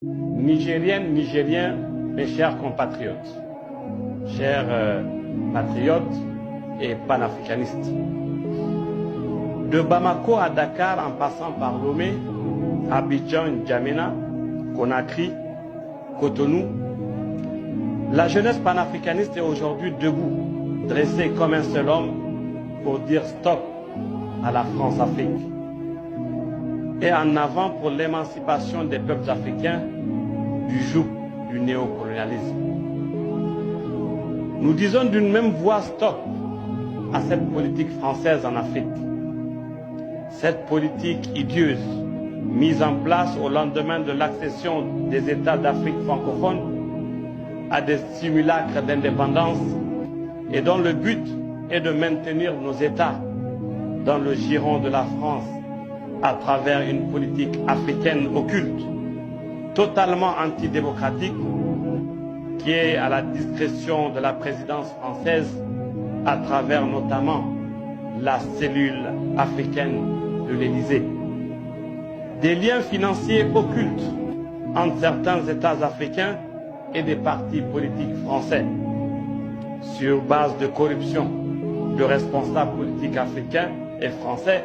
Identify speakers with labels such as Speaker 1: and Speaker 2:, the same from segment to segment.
Speaker 1: Nigériennes, Nigériens, mes chers compatriotes, chers patriotes et panafricanistes. De Bamako à Dakar en passant par Lomé, Abidjan, N'Djamena, Conakry, Cotonou, la jeunesse panafricaniste est aujourd'hui debout, dressée comme un seul homme pour dire stop à la France-Afrique et en avant pour l'émancipation des peuples africains du joug du néocolonialisme. Nous disons d'une même voix stop à cette politique française en Afrique. Cette politique idieuse, mise en place au lendemain de l'accession des États d'Afrique francophone à des simulacres d'indépendance et dont le but est de maintenir nos États dans le giron de la France à travers une politique africaine occulte, totalement antidémocratique, qui est à la discrétion de la présidence française à travers notamment la cellule africaine de l'Élysée. Des liens financiers occultes entre certains États africains et des partis politiques français, sur base de corruption de responsables politiques africains et français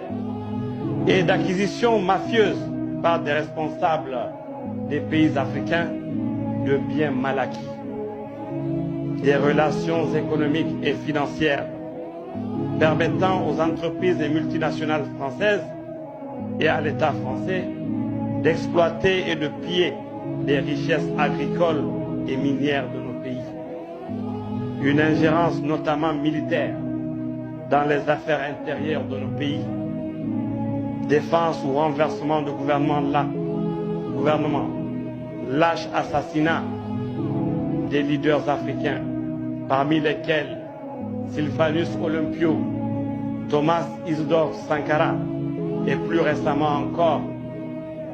Speaker 1: et d'acquisition mafieuse par des responsables des pays africains de biens mal acquis. Des relations économiques et financières permettant aux entreprises et multinationales françaises et à l'État français d'exploiter et de piller les richesses agricoles et minières de nos pays. Une ingérence notamment militaire dans les affaires intérieures de nos pays, défense ou renversement de gouvernement, lâche assassinat des leaders africains, parmi lesquels Sylvanus Olympio, Thomas Isidore Sankara et plus récemment encore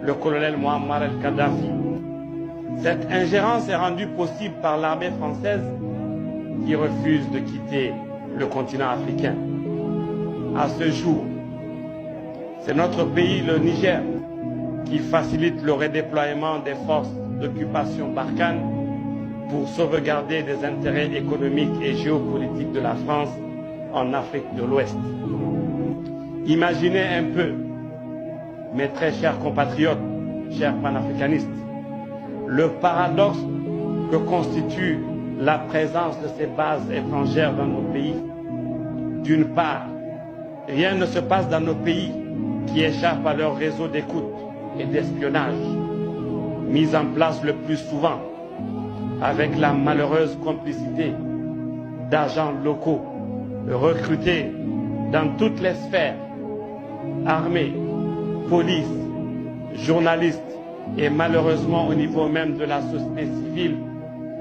Speaker 1: le colonel Muammar el-Kadhafi. Cette ingérence est rendue possible par l'armée française qui refuse de quitter le continent africain. À ce jour, c'est notre pays, le Niger, qui facilite le redéploiement des forces d'occupation Barkhane pour sauvegarder des intérêts économiques et géopolitiques de la France en Afrique de l'Ouest. Imaginez un peu, mes très chers compatriotes, chers panafricanistes, le paradoxe que constitue la présence de ces bases étrangères dans nos pays. D'une part, rien ne se passe dans nos pays qui échappe à leur réseau d'écoute et d'espionnage, mis en place le plus souvent avec la malheureuse complicité d'agents locaux recrutés dans toutes les sphères, armée, police, journalistes et malheureusement au niveau même de la société civile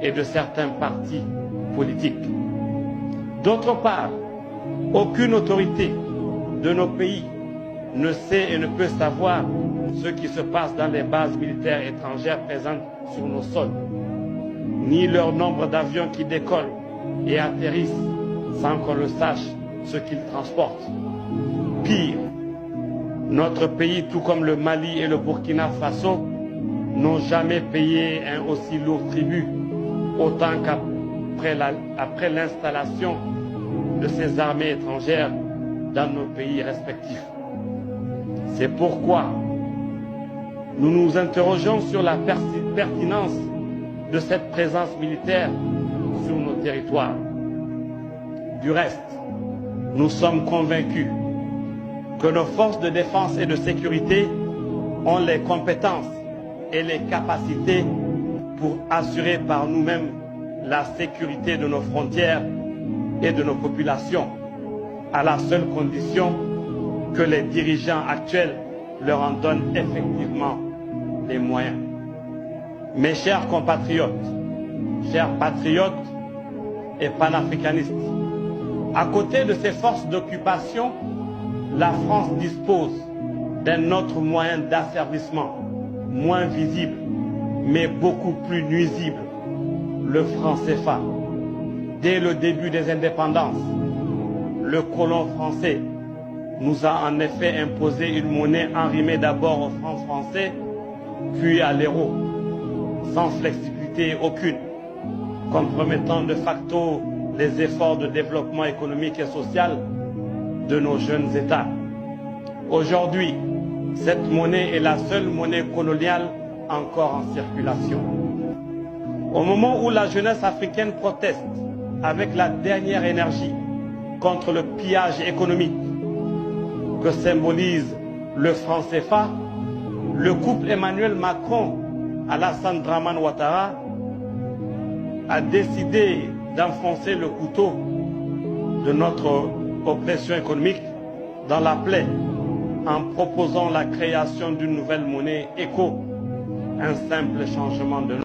Speaker 1: et de certains partis politiques. D'autre part, aucune autorité de nos pays ne sait et ne peut savoir ce qui se passe dans les bases militaires étrangères présentes sur nos sols, ni leur nombre d'avions qui décollent et atterrissent sans qu'on le sache ce qu'ils transportent. Pire, notre pays, tout comme le Mali et le Burkina Faso, n'ont jamais payé un aussi lourd tribut, autant qu'après l'installation de ces armées étrangères dans nos pays respectifs. C'est pourquoi nous nous interrogeons sur la pertinence de cette présence militaire sur nos territoires. Du reste, nous sommes convaincus que nos forces de défense et de sécurité ont les compétences et les capacités pour assurer par nous-mêmes la sécurité de nos frontières et de nos populations, à la seule condition que les dirigeants actuels leur en donnent effectivement les moyens. Mes chers compatriotes, chers patriotes et panafricanistes, à côté de ces forces d'occupation, la France dispose d'un autre moyen d'asservissement, moins visible, mais beaucoup plus nuisible, le franc CFA. Dès le début des indépendances, le colon français nous a en effet imposé une monnaie enrhumée d'abord au franc français, puis à l'euro. sans flexibilité aucune, compromettant de facto les efforts de développement économique et social de nos jeunes États. Aujourd'hui, cette monnaie est la seule monnaie coloniale encore en circulation. Au moment où la jeunesse africaine proteste avec la dernière énergie contre le pillage économique que symbolise le franc CFA, le couple Emmanuel Macron-Alassane Dramane Ouattara a décidé d'enfoncer le couteau de notre oppression économique dans la plaie en proposant la création d'une nouvelle monnaie éco, un simple changement de nom.